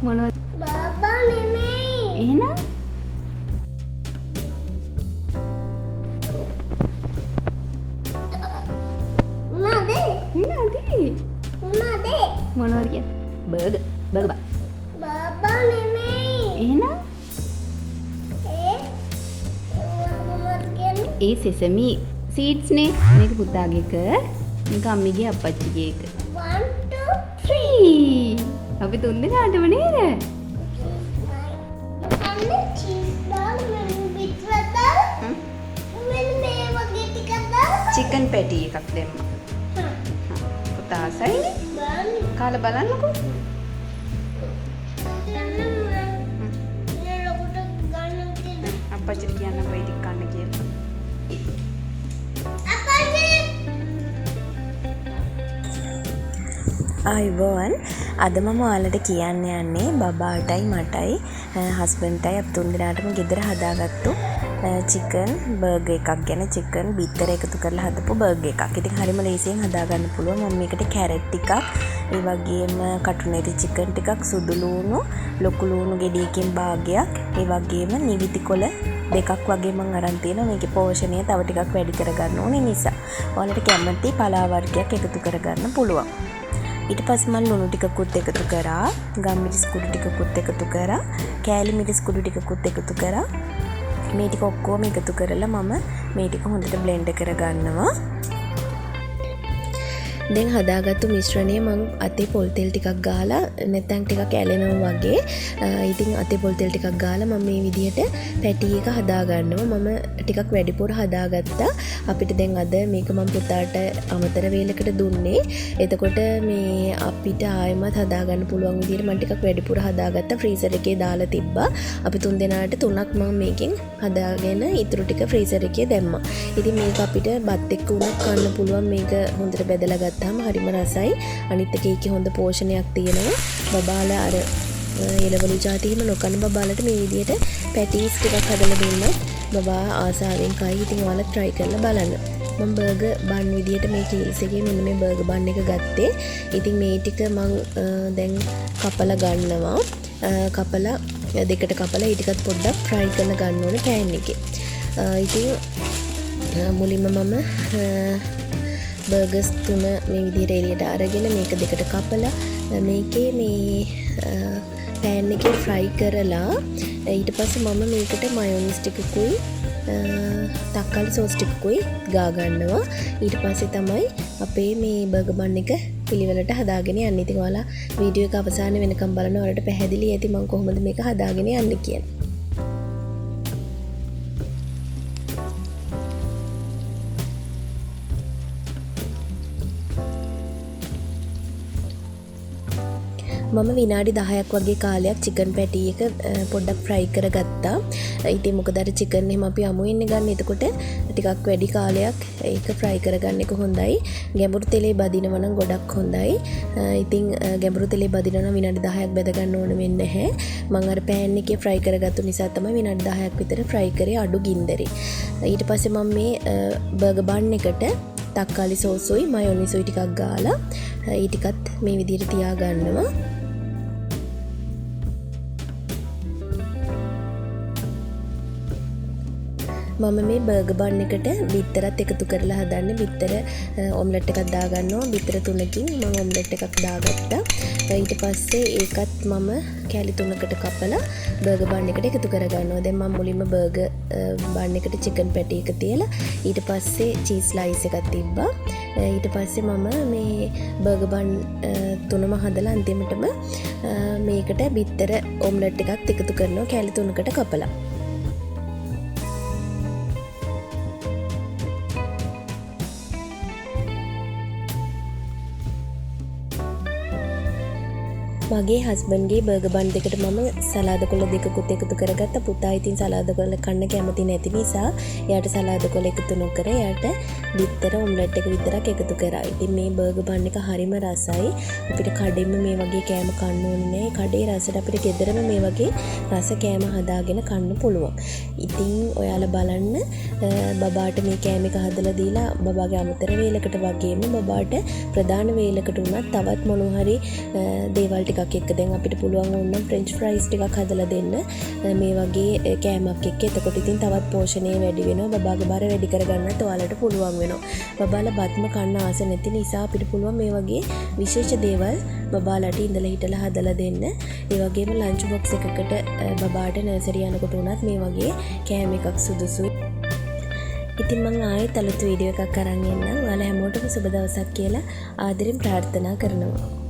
මොනවද? බබා නෙමෙයි. එහෙනම් උනාද? මොනවද? උනාද? මොනවද කියන්නේ? බර්ගර් බා. බබා නෙමෙයි. එහෙනම් මොනවද කියන්නේ? ඒ සෙසමි සීඩ්ස් නේ. මේක පුතාගේ එක. මේක අම්මිගේ අප්පච්චිගේ එක. 1 2 3. අපි තුන් දෙනාටම නේද? අන්න චීස් දාලා මෙන්න පිටරට දාලා මෙන්න මේ වගේ ටිකක් දාලා චිකන් පැටි එකක් දෙම්මා. පුතා ආසයිනේ. බලන්න කාලා බලන්නකෝ. අප්පච්චිට කියන්න බයි ටික කන්න කියලා. අයිබෝවන් අද මම ඔයාලට කියන්න යන්නේ බබාටයි මටයි හස්බන්ඩ්ටයි අපි තුන් දෙනාටම ගෙදර හදාගත්තු චිකන් බර්ගර් එකක් ගැන. චිකන් බිත්තර එකතු කරලා හදපු බර්ගර් එකක්. ඉතින් හරිම ලේසියෙන් හදාගන්න පුළුවන්. මම මේකට කැරට් ටිකක්, ඒ වගේම කටුනේරි චිකන් ටිකක්, සුදු ලූණු, ලොකු ලූණු ගෙඩියකින් භාගයක්, ඒ වගේම නිවිති කොළ දෙකක් වගේ මම අරන් තියෙනවා. මේකේ පෝෂණය තව ටිකක් වැඩි කරගන්න ඕනේ නිසා. ඔයාලට කැමති පලා වර්ගයක් එකතු කරගන්න පුළුවන්. ඊට පස්සේ මම ලුණු ටිකකුත් එකතු කරා, ගම්මිරිස් කුඩු ටිකකුත් එකතු කරා, කෑලි මිරිස් කුඩු ටිකකුත් එකතු කරා. මේ ටික ඔක්කොම එකතු කරලා මම මේ ටික හොඳට බ්ලෙන්ඩ් කරගන්නවා. දැන් හදාගත්තු මිශ්‍රණය මම අතේ පොල් තෙල් ටිකක් ගාලා නැත්නම් ටිකක් ඇලෙනවා වගේ. ඉතින් අතේ පොල් තෙල් ටිකක් ගාලා මම මේ විදිහට පැටි එක හදාගන්නවා. මම ටිකක් වැඩිපුර හදාගත්තා. අපිට දැන් අද මේක මම පුතාට අමතර වේලකට දුන්නේ. එතකොට මේ අපිට ආයෙමත් හදාගන්න පුළුවන් විදිහට මම ටිකක් වැඩිපුර හදාගත්තා. ෆ්‍රීසර් එකේ දාලා තිබ්බා. අපි තුන් දෙනාට තුනක් මම මේකෙන් හදාගෙන ඊටු ටික ෆ්‍රීසර් එකේ දැම්මා. ඉතින් මේක අපිට බත් එක්ක උනත් කන්න පුළුවන්. මේක හොඳට බෙදලා ගත්තාම හරිම රසයි. අනිත් එකේ හොඳ පෝෂණයක් තියෙනවා. බබාලා අර එළවලු ජාතියෙම නොකන බබාලට මේ විදිහට පැටිස් ටිකක් හදලා දුන්නා. බබා ආසාවෙන් කයි. ඉතින් ඔයාලා try කරලා බලන්න. මම බර්ගර් බන් විදිහට මේ කීල්ස් එකේ මෙන්න මේ බර්ගර් බන් එක ගත්තේ. ඉතින් මේ ටික මම දැන් කපලා ගන්නවා. කපලා දෙකට කපලා ඊ ටිකත් පොඩ්ඩක් fry කරලා ගන්න ඕනේ pan එකේ. ඉතින් මුලින්ම මම බර්ගර්ස් තුන මේ විදිහට එළියට අරගෙන මේක දෙකට කපලා මේකේ මේ pan එකේ fry කරලා ඊට පස්සේ මම මේකට මයොනයිස් ටිකකුයි තක්කාලි සෝස් ටිකකුයි ගා ගන්නවා. ඊට පස්සේ තමයි අපේ මේ බර්ගර් බන් එක පිළිවෙලට හදාගෙන යන්නේ. ඉතින් ඔයාලා වීඩියෝ එක අවසාන වෙනකම් බලන්න. ඔයාලට පැහැදිලි ඇති මම කොහොමද මේක හදාගෙන යන්නේ කියලා. මම විනාඩි 10ක් වගේ කාලයක් චිකන් පැටි එක පොඩ්ඩක් ෆ්‍රයි කරගත්තා. ඉතින් මොකද අර චිකන් එහෙම අපි අමුවෙන්නේ ගන්න. එතකොට ටිකක් වැඩි කාලයක් ඒක ෆ්‍රයි කරගන්න එක හොඳයි. ගැඹුරු තෙලේ බදිනවා නම් ගොඩක් හොඳයි. ඉතින් ගැඹුරු තෙලේ බදිනවා නම් විනාඩි 10ක් බෙද ගන්න ඕන වෙන්නේ නැහැ. මම අර pan එකේ ෆ්‍රයි කරගත්තු නිසා තමයි විනාඩි 10ක් විතර ෆ්‍රයි කරේ අඩු ගින්දරේ. ඊට පස්සේ මම මේ බර්ගර් බන් එකට තක්කාලි සෝසුයි මයොනයිසුයි ටිකක් ගාලා ඊ ටිකත් මේ විදිහට තියා ගන්නවා. මම මේ බර්ගර් බන් එකට බිත්තරත් එකතු කරලා හදන්නේ. බිත්තර ඔම්ලට් එකක් දාගන්නවා. බිත්තර 3කින් මම ඔම්ලට් එකක් දාගත්තා. ඊට පස්සේ ඒකත් මම කෑලි 3කට කපලා බර්ගර් බන් එකට එකතු කරගන්නවා. දැන් මම මුලින්ම බර්ගර් බන් එකට චිකන් පැටි එක තියලා ඊට පස්සේ චීස් ස්ලයිස් එකක් තිබ්බා. ඊට පස්සේ මම මේ බර්ගර් බන් තුනම හදලා අන්තිමටම මේකට බිත්තර ඔම්ලට් එකක් එකතු කරනවා කෑලි 3කට කපලා. මගේ හස්බන්ඩ්ගේ බර්ගර් බන් දෙකට මම සලාද කොළ දෙකකුත් එකතු කරගත්තා. පුතා ඉතින් සලාද කොළ කන්න කැමති නැති නිසා එයාට සලාද කොළ එකතු නොකර එයාට බිත්තර ඔම්ලට් එක විතරක් එකතු කරා. ඉතින් මේ බර්ගර් බන් එක හරිම රසයි. අපිට කඩෙන්න මේ වගේ කෑම කන්න ඕනේ නෑ. කඩේ රසට අපිට ගෙදරම මේ වගේ රස කෑම හදාගෙන කන්න පුළුවන්. ඉතින් ඔයාලා බලන්න බබාට මේ කෑම එක හදලා දීලා බබාගේ අමතර වේලකට වගේම බබාට ප්‍රධාන වේලකට උනත් තවත් මොනවා හරි දේවල් ටික එකක් එක්ක දැන් අපිට පුළුවන් වුණනම් ෆ්‍රෙන්ච් ෆ්‍රයිස් ටිකක් හදලා දෙන්න මේ වගේ කෑමක් එක්ක. එතකොට ඉතින් තවත් පෝෂණය වැඩි වෙනවා. බබාගේ බර වැඩි කරගන්නත් ඔයාලට පුළුවන් වෙනවා. බබාලා බත්ම කන්න ආස නැති නිසා අපිට පුළුවන් මේ වගේ විශේෂ දේවල් බබාලට ඉඳලා හිටලා හදලා දෙන්න. ඒ වගේම ලන්ච් බොක්ස් එකකට බබාට නර්සරි යනකොට උනත් මේ වගේ කෑම එකක් සුදුසුයි. ඉතින් මම ආයෙත් අලුත් වීඩියෝ එකක් අරන් එන්නම්. ඔයාලා හැමෝටම සුබ දවසක් කියලා ආදරෙන් ප්‍රාර්ථනා කරනවා.